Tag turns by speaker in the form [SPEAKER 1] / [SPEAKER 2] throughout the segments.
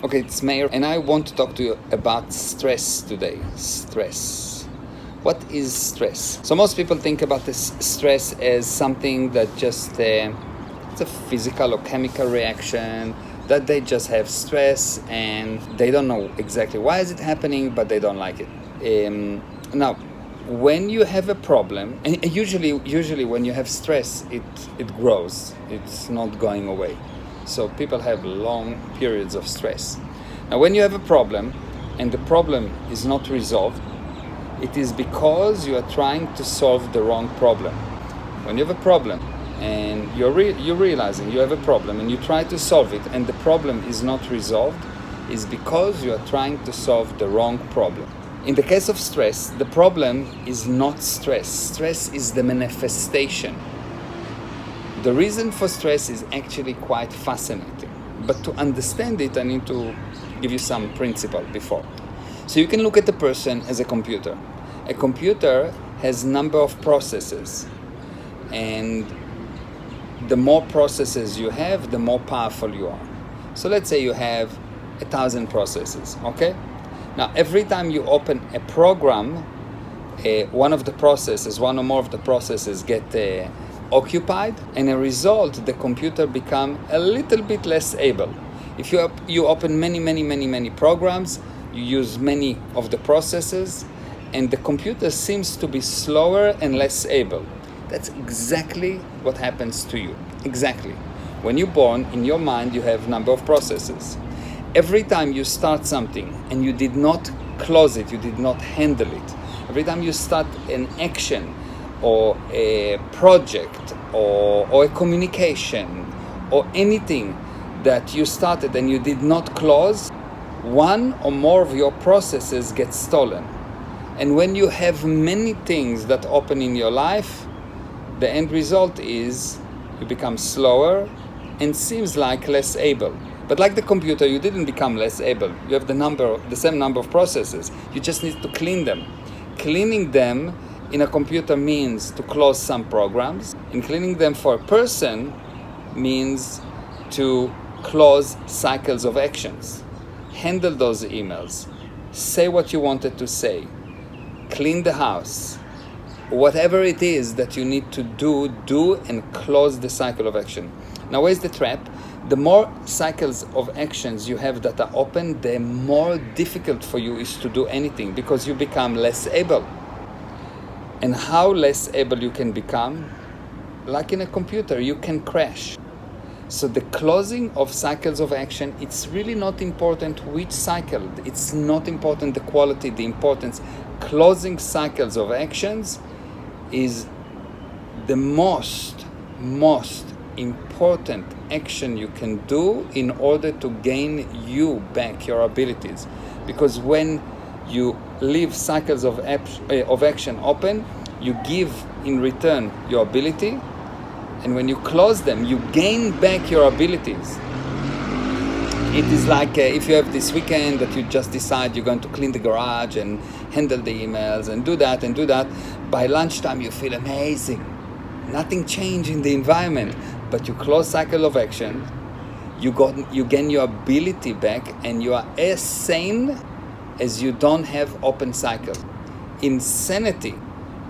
[SPEAKER 1] Okay, it's Meir, and I want to talk to you about stress today. Stress. What is stress? So most people think about this stress as something that just it's a physical or chemical reaction, that they just have stress and they don't know exactly why is it happening, but they don't like it. Now, when you have a problem, and usually when you have stress, it grows. It's not going away. So people have long periods of stress. Now, when you have a problem and the problem is not resolved, it is because you are trying to solve the wrong problem. When you have a problem and you're realizing you have a problem and you try to solve it and the problem is not resolved, is because you are trying to solve the wrong problem. In the case of stress, the problem is not stress. Stress is the manifestation. The reason for stress is actually quite fascinating. But to understand it, I need to give you some principle before. So you can look at the person as a computer. A computer has number of processes. And the more processes you have, the more powerful you are. So let's say you have 1,000 processes, okay? Now, every time you open a program, one or more of the processes get occupied, and as a result, the computer become a little bit less able. If you open many programs, you use many of the processes, and the computer seems to be slower and less able. That's exactly what happens to you. Exactly. When you're born, in your mind, you have number of processes. Every time you start something and you did not close it, you did not handle it, every time you start an action or a project or a communication or anything that you started and you did not close, one or more of your processes get stolen. And when you have many things that open in your life, the end result is you become slower and seems like less able. But like the computer, you didn't become less able. You have the same number of processes. You just need to clean them. Cleaning them in a computer means to close some programs. And cleaning them for a person means to close cycles of actions. Handle those emails. Say what you wanted to say. Clean the house. Whatever it is that you need to do and close the cycle of action. Now, where's the trap? The more cycles of actions you have that are open, the more difficult for you is to do anything because you become less able. And how less able you can become? Like in a computer, you can crash. So the closing of cycles of action, it's really not important which cycle. It's not important the quality, the importance. Closing cycles of actions is the most important action you can do in order to gain you back your abilities. Because when you leave cycles of action open, you give in return your ability, and when you close them, you gain back your abilities. It is like if you have this weekend that you just decide you're going to clean the garage and handle the emails and do that. By lunchtime, you feel amazing. Nothing changed in the environment, but you close cycle of action, you gain your ability back, and you are as sane as you don't have open cycle. Insanity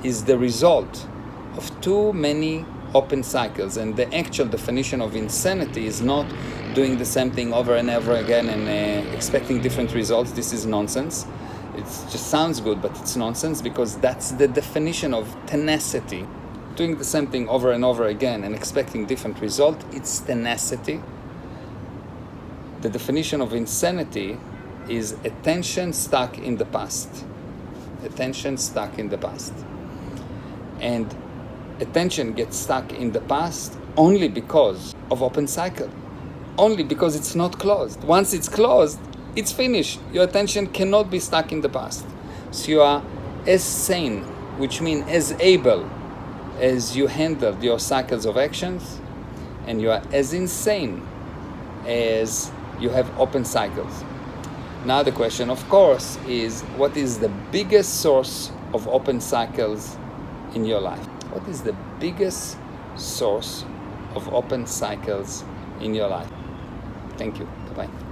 [SPEAKER 1] is the result of too many open cycles, and the actual definition of insanity is not doing the same thing over and over again and expecting different results. This is nonsense. It just sounds good, but it's nonsense, because that's the definition of tenacity. Doing the same thing over and over again and expecting different results, it's tenacity. The definition of insanity is attention stuck in the past. Attention stuck in the past. And attention gets stuck in the past only because of open cycle. Only because it's not closed. Once it's closed, it's finished. Your attention cannot be stuck in the past. So you are as sane, which means as able as you handled your cycles of actions, and you are as insane as you have open cycles. Now the question, of course, is what is the biggest source of open cycles in your life? What is the biggest source of open cycles in your life? Thank you. Bye-bye.